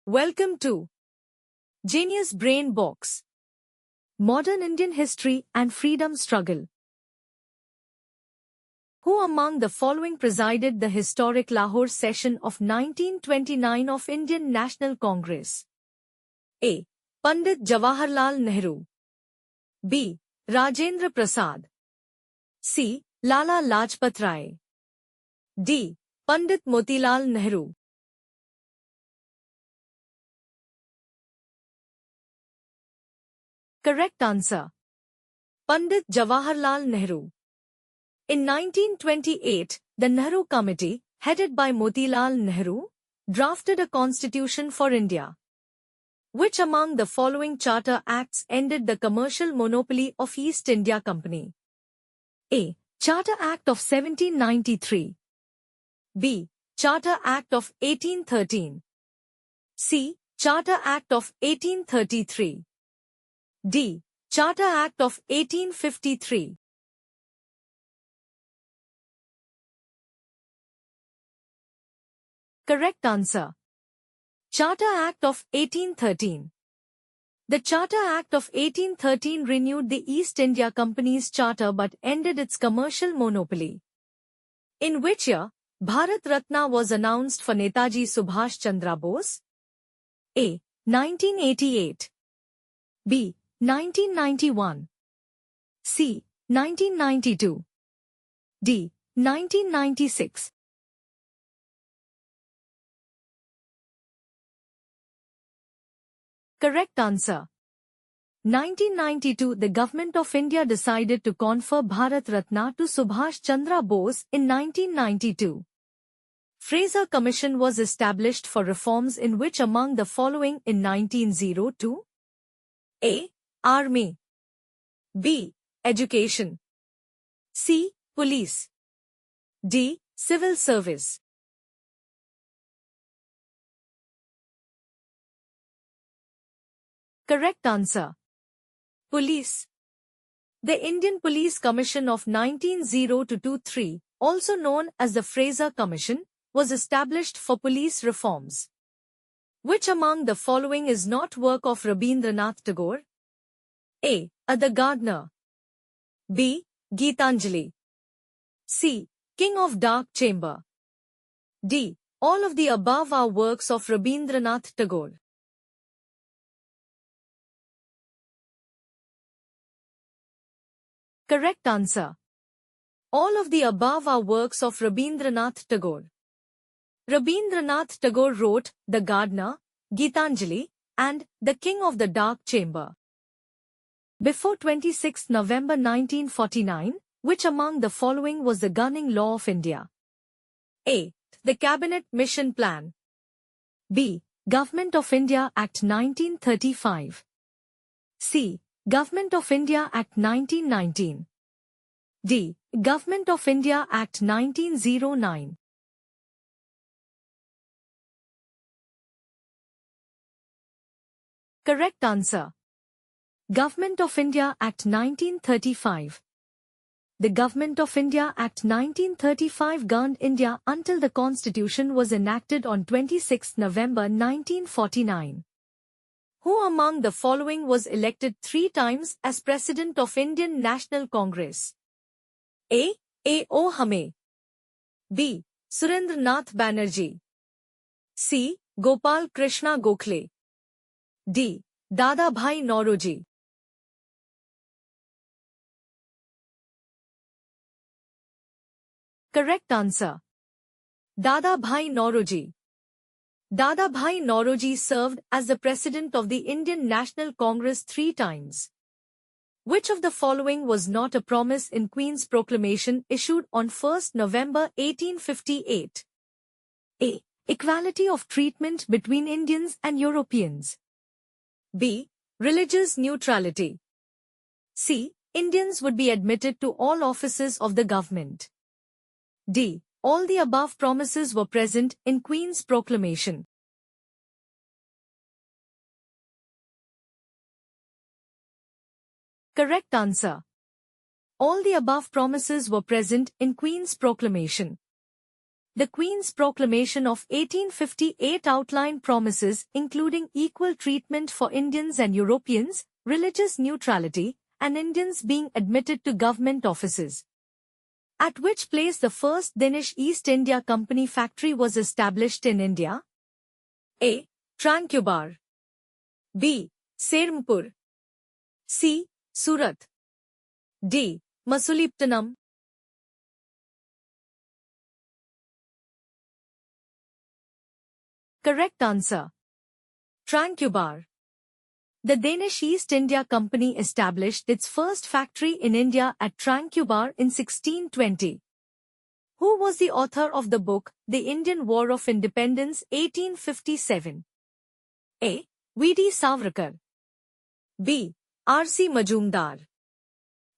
Welcome to Genius Brain Box. Modern Indian History and Freedom Struggle. Who among the following presided the historic Lahore session of 1929 of Indian National Congress? A. Pandit Jawaharlal Nehru. B. Rajendra Prasad. C. Lala Lajpat Rai. D. Pandit Motilal Nehru. Correct answer. Pandit Jawaharlal Nehru. In 1928, the Nehru Committee, headed by Motilal Nehru, drafted a constitution for India. Which among the following charter acts ended the commercial monopoly of East India Company? A. Charter Act of 1793. B. Charter Act of 1813. C. Charter Act of 1833. D. Charter Act of 1853. Correct answer. Charter Act of 1813. The Charter Act of 1813 renewed the East India Company's charter but ended its commercial monopoly. In which year, Bharat Ratna was announced for Netaji Subhash Chandra Bose? A. 1988. B. 1991. C. 1992. D. 1996. Correct answer. 1992. The Government of India decided to confer Bharat Ratna to Subhash Chandra Bose in 1992. Fraser Commission was established for reforms in which among the following in 1902? A. Army. B. Education. C. Police. D. Civil Service. Correct answer. Police. The Indian Police Commission of 1902-23, also known as the Fraser Commission, was established for police reforms. Which among the following is not work of Rabindranath Tagore? A. The Gardener. B. Geetanjali. C. King of Dark Chamber. D. All of the above are works of Rabindranath Tagore. Correct answer. All of the above are works of Rabindranath Tagore. Rabindranath Tagore wrote The Gardener, Geetanjali, and The King of the Dark Chamber. Before 26 November 1949, which among the following was the gunning law of India? A. The Cabinet Mission Plan. B. Government of India Act 1935. C. Government of India Act 1919. D. Government of India Act 1909. Correct answer. Government of India Act 1935. The Government of India Act 1935 governed India until the Constitution was enacted on 26 November 1949. Who among the following was elected 3 times as President of Indian National Congress? A. A.O. Hame. B. Surendranath Banerjee. C. Gopal Krishna Gokhale. D. Dadabhai Naoroji. Correct answer. Dadabhai Naoroji. Dadabhai Naoroji served as the President of the Indian National Congress 3 times. Which of the following was not a promise in Queen's Proclamation issued on 1 November 1858? A. Equality of treatment between Indians and Europeans. B. Religious neutrality. C. Indians would be admitted to all offices of the government. D. All the above promises were present in Queen's Proclamation. Correct answer. All the above promises were present in Queen's Proclamation. The Queen's Proclamation of 1858 outlined promises including equal treatment for Indians and Europeans, religious neutrality, and Indians being admitted to government offices. At which place the first Danish East India Company factory was established in India? A. Tranquebar. B. Serampore. C. Surat. D. Masulipatam. Correct answer. Tranquebar. The Danish East India Company established its first factory in India at Tranquebar in 1620. Who was the author of the book, The Indian War of Independence 1857? A. V.D. Savarkar. B. R.C. Majumdar.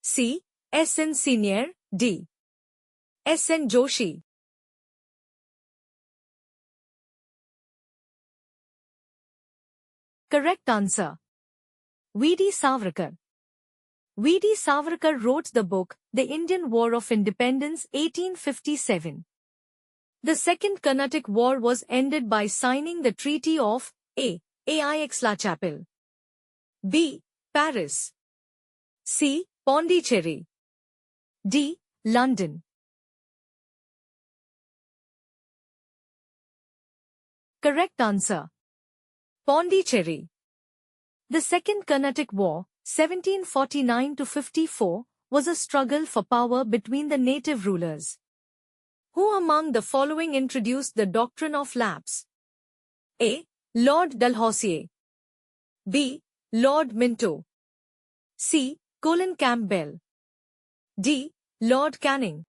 C. S.N. Senior. D. S.N. Joshi. Correct answer. V.D. Savarkar. V.D. Savarkar wrote the book, The Indian War of Independence 1857. The Second Carnatic War was ended by signing the Treaty of A. Aix-la-Chapelle. B. Paris. C. Pondicherry. D. London. Correct answer. Pondicherry. The Second Carnatic War, 1749-54, was a struggle for power between the native rulers. Who among the following introduced the doctrine of lapse? A. Lord Dalhousie. B. Lord Minto. C. Colin Campbell. D. Lord Canning.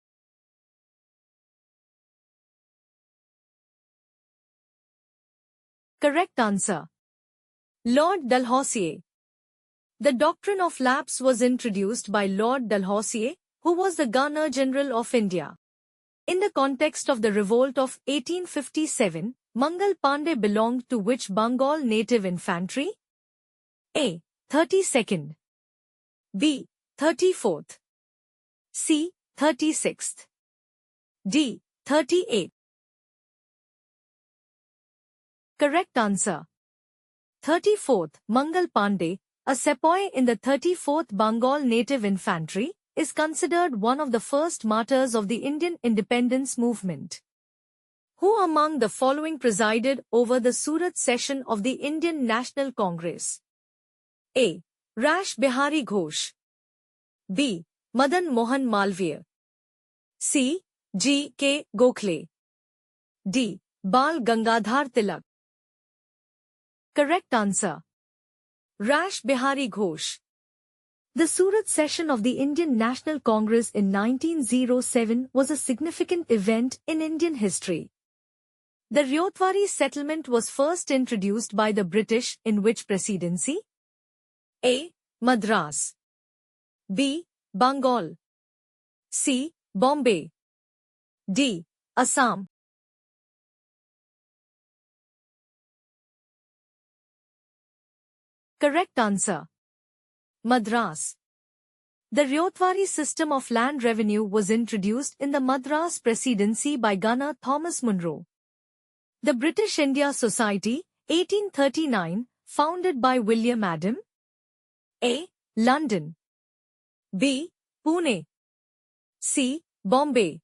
Correct answer. Lord Dalhousie. The doctrine of lapse was introduced by Lord Dalhousie, who was the Governor-General of India. In the context of the revolt of 1857, Mangal Pandey belonged to which Bengal native infantry? A. 32nd. B. 34th. C. 36th. D. 38th. Correct answer. 34th. Mangal Pandey, a sepoy in the 34th Bengal Native Infantry, is considered one of the first martyrs of the Indian independence movement. Who among the following presided over the Surat session of the Indian National Congress? A. Rash Bihari Ghosh. B. Madan Mohan Malviya. C. G. K. Gokhale. D. Bal Gangadhar Tilak. Correct answer. Rash Bihari Ghosh. The Surat session of the Indian National Congress in 1907 was a significant event in Indian history. The Ryotwari settlement was first introduced by the British in which presidency? A. Madras. B. Bengal. C. Bombay. D. Assam. Correct answer. Madras. The Ryotwari system of land revenue was introduced in the Madras Presidency by Governor Thomas Munro. The British India Society, 1839, founded by William Adam. A. London. B. Pune. C. Bombay.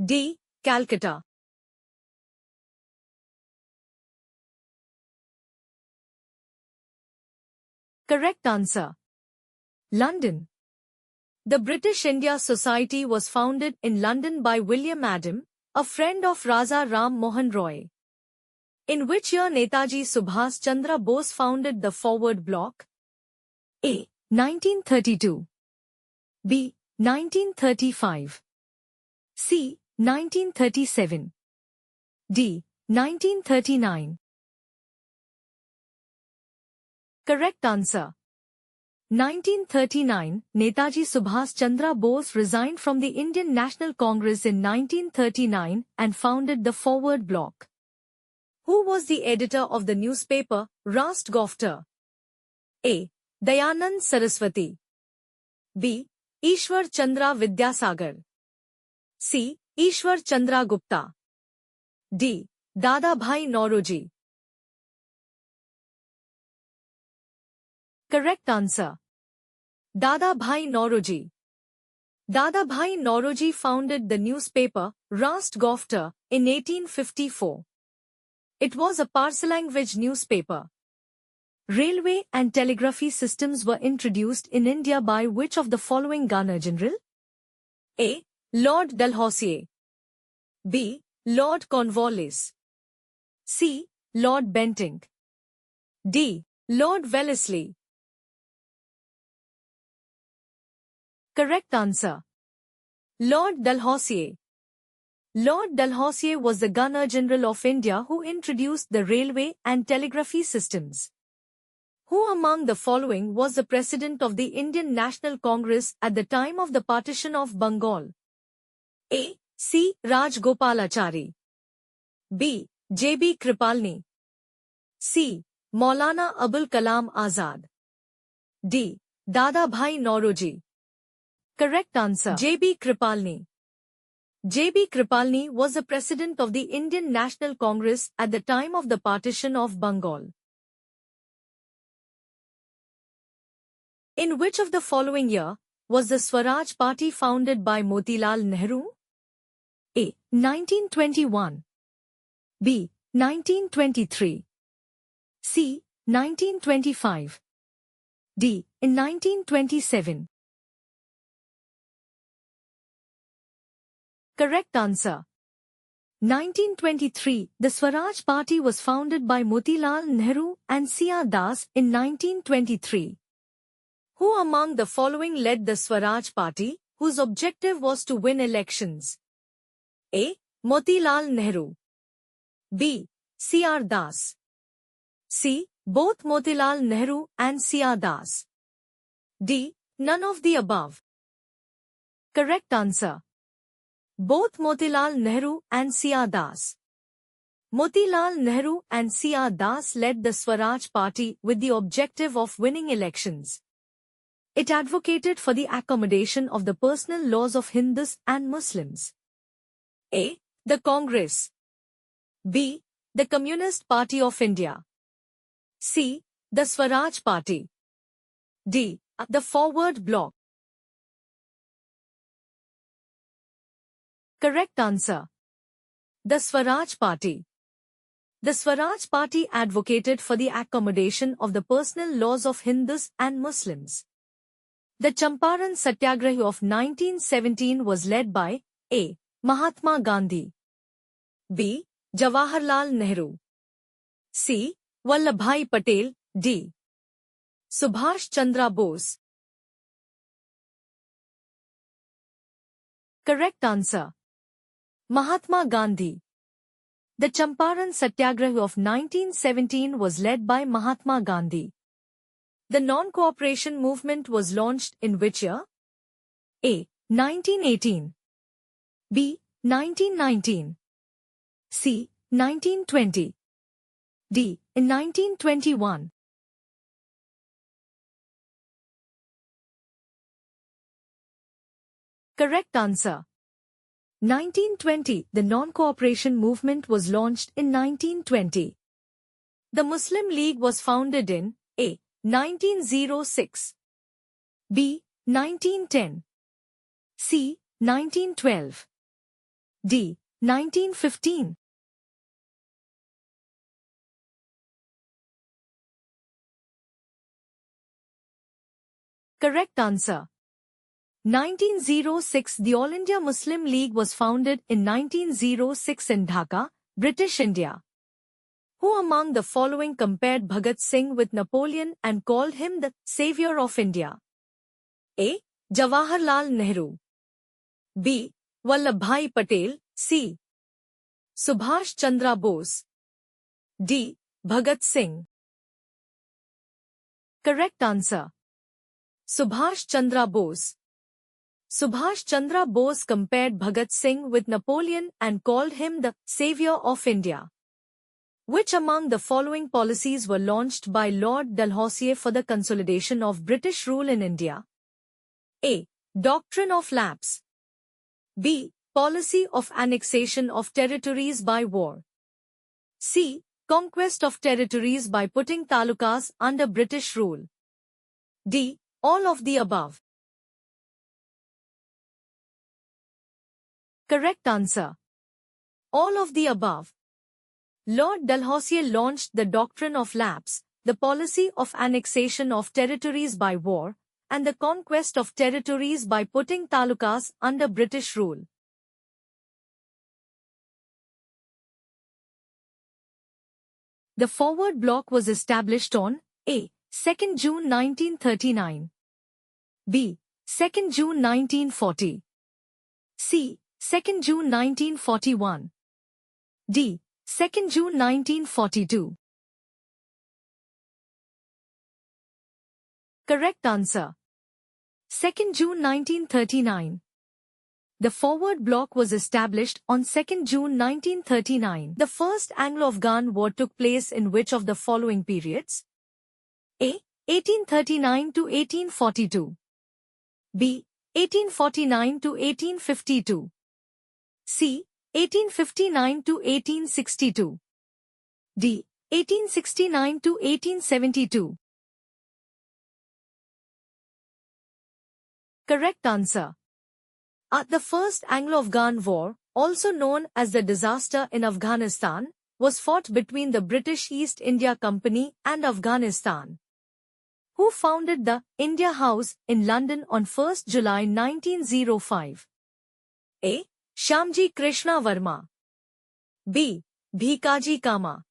D. Calcutta. Correct answer. London. The British India Society was founded in London by William Adam, a friend of Raja Ram Mohan Roy. In which year Netaji Subhas Chandra Bose founded the Forward Bloc? A. 1932. B. 1935. C. 1937. D. 1939. Correct answer. 1939, Netaji Subhas Chandra Bose resigned from the Indian National Congress in 1939 and founded the Forward Bloc. Who was the editor of the newspaper, Rastgofter? A. Dayanand Saraswati. B. Ishwar Chandra Vidyasagar. C. Ishwar Chandra Gupta. D. Dadabhai Naoroji. Correct answer. Dadabhai Naoroji. Dadabhai Naoroji founded the newspaper Rastgofta in 1854. It was a Parsi-language newspaper. Railway and telegraphy systems were introduced in India by which of the following Governor-General? A. Lord Dalhousie. B. Lord Cornwallis. C. Lord Bentinck. D. Lord Wellesley. Correct answer. Lord Dalhousie. Lord Dalhousie was the Governor-General of India who introduced the railway and telegraphy systems. Who among the following was the President of the Indian National Congress at the time of the partition of Bengal? A. C. Rajgopalachari. B. J.B. Kripalani. C. Maulana Abul Kalam Azad. D. Dadabhai Naoroji. Correct answer. J.B. Kripalani. J.B. Kripalani was the President of the Indian National Congress at the time of the partition of Bengal. In which of the following year was the Swaraj Party founded by Motilal Nehru? A. 1921. B. 1923. C. 1925. D. In 1927. Correct answer. 1923. The Swaraj Party was founded by Motilal Nehru and C.R. Das in 1923. Who among the following led the Swaraj Party, whose objective was to win elections? A. Motilal Nehru. B. C.R. Das. C. Both Motilal Nehru and C.R. Das. D. None of the above. Correct answer. Both Motilal Nehru and C.R. Das. Motilal Nehru and C.R. Das led the Swaraj Party with the objective of winning elections. It advocated for the accommodation of the personal laws of Hindus and Muslims. A. The Congress. B. The Communist Party of India. C. The Swaraj Party. D. The Forward Bloc. Correct answer. The Swaraj Party. The Swaraj Party advocated for the accommodation of the personal laws of Hindus and Muslims. The Champaran Satyagraha of 1917 was led by A. Mahatma Gandhi. B. Jawaharlal Nehru. C. Vallabhbhai Patel. D. Subhash Chandra Bose. Correct answer. Mahatma Gandhi. The Champaran Satyagraha of 1917 was led by Mahatma Gandhi. The non-cooperation movement was launched in which year? A. 1918. B. 1919. C. 1920. D. In 1921. Correct answer. 1920. The non-cooperation movement was launched in 1920. The Muslim League was founded in A. 1906. B. 1910. C. 1912. D. 1915. Correct answer. 1906. The All India Muslim League was founded in 1906 in Dhaka, British India. Who among the following compared Bhagat Singh with Napoleon and called him the savior of India? A. Jawaharlal Nehru. B. Vallabhbhai Patel. C. Subhash Chandra Bose. D. Bhagat Singh. Correct answer. Subhash Chandra Bose. Subhash Chandra Bose compared Bhagat Singh with Napoleon and called him the savior of India. Which among the following policies were launched by Lord Dalhousie for the consolidation of British rule in India? A. Doctrine of lapse. B. Policy of annexation of territories by war. C. Conquest of territories by putting talukas under British rule. D. All of the above. Correct answer. All of the above. Lord Dalhousie launched the doctrine of lapse, the policy of annexation of territories by war, and the conquest of territories by putting talukas under British rule. The Forward Bloc was established on A. 2nd June 1939, B. 2nd June 1940, C. 2nd June 1941, D. 2nd June 1942. Correct answer. 2nd June 1939. The Forward Bloc was established on 2nd June 1939. The First Anglo-Afghan War took place in which of the following periods? A. 1839 to 1842. B. 1849 to 1852. C. 1859 to 1862. D. 1869 to 1872. Correct answer. The First Anglo-Afghan War, also known as the disaster in Afghanistan, was fought between the British East India Company and Afghanistan. Who founded the India House in London on 1st July 1905? A. Shyamji Krishna Varma. B. Bhikaji Kama.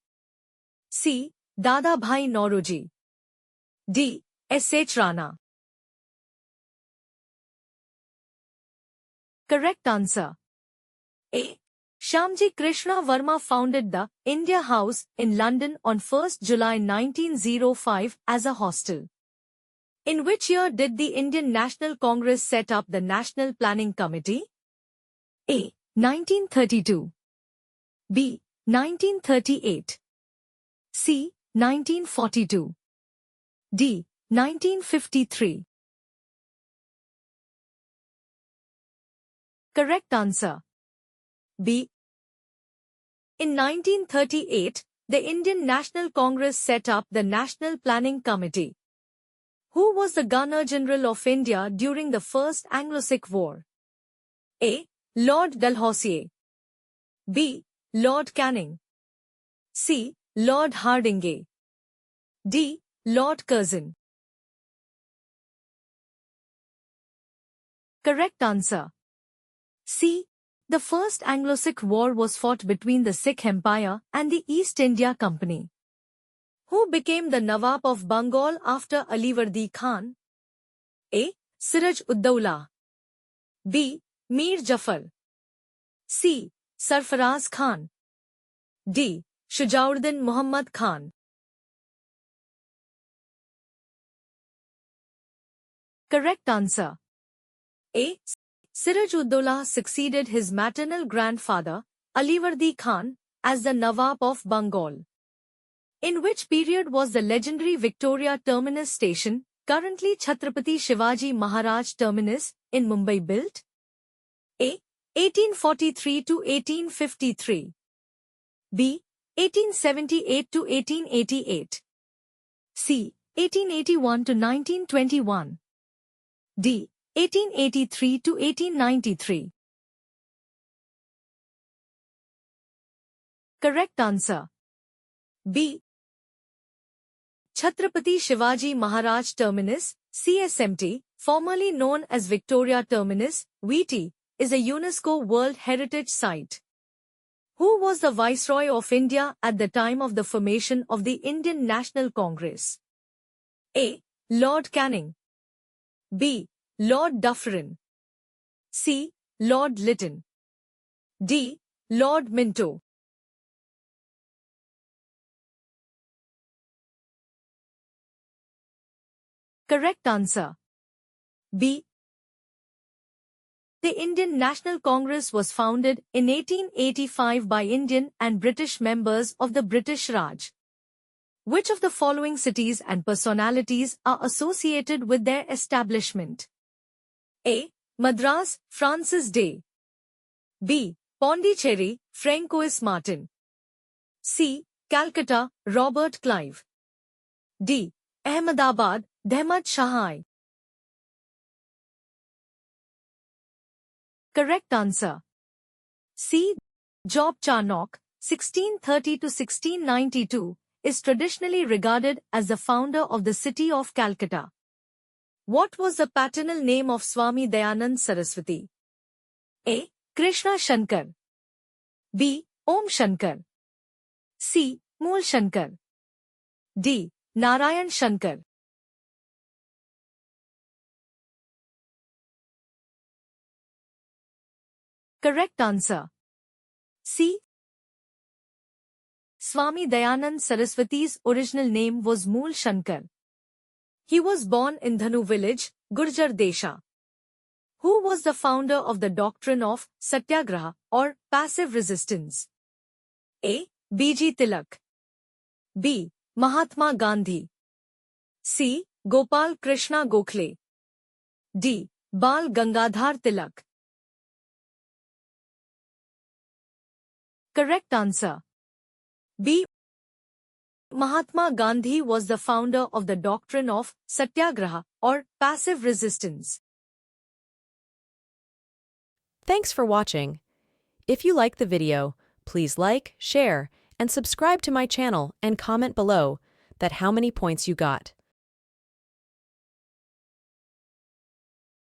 C. Dada Bhai Nauroji. D. S.H. Rana. Correct answer. A. Shyamji Krishna Varma founded the India House in London on 1st July 1905 as a hostel. In which year did the Indian National Congress set up the National Planning Committee? A. 1932. B. 1938. C. 1942. D. 1953. Correct answer. B. In 1938, the Indian National Congress set up the National Planning Committee. Who was the Governor-General of India during the First Anglo-Sikh War? A. Lord Dalhousie. B. Lord Canning. C. Lord Hardinge. D. Lord Curzon. Correct answer. C. The First Anglo-Sikh War was fought between the Sikh Empire and the East India Company. Who became the Nawab of Bengal after Alivardi Khan? A. Siraj ud-Dawla. B. Mir Jafar. C. Sarfaraz Khan. D. Shujauddin Muhammad Khan. Correct answer. A. Siraj ud-Dawla succeeded his maternal grandfather, Alivardi Khan, as the Nawab of Bengal. In which period was the legendary Victoria Terminus station, currently Chhatrapati Shivaji Maharaj Terminus, in Mumbai built? A. 1843 to 1853. B. 1878 to 1888. C. 1881 to 1921. D. 1883 to 1893. Correct answer. B. Chhatrapati Shivaji Maharaj Terminus, CSMT, formerly known as Victoria Terminus, VT, is a UNESCO World Heritage Site. Who was the Viceroy of India at the time of the formation of the Indian National Congress? A. Lord Canning. B. Lord Dufferin. C. Lord Lytton. D. Lord Minto. Correct answer. B. The Indian National Congress was founded in 1885 by Indian and British members of the British Raj. Which of the following cities and personalities are associated with their establishment? A. Madras, Francis Day. B. Pondicherry, Francois Martin. C. Calcutta, Robert Clive. D. Ahmedabad, Dehmad Shahai. Correct answer. C. Job Charnock, 1630 to 1692, is traditionally regarded as the founder of the city of Calcutta. What was the paternal name of Swami Dayanand Saraswati? A. Krishna Shankar. B. Om Shankar. C. Mool Shankar. D. Narayan Shankar. Correct answer. C. Swami Dayanand Saraswati's original name was Mool Shankar. He was born in Dhanu village, Gurjar Desha. Who was the founder of the doctrine of Satyagraha or passive resistance? A. B.G. Tilak. B. Mahatma Gandhi. C. Gopal Krishna Gokhale. D. Bal Gangadhar Tilak. Correct answer. B. Mahatma Gandhi was the founder of the doctrine of Satyagraha or passive resistance. Thanks for watching. If you like the video, please like, share, and subscribe to my channel and comment below that how many points you got.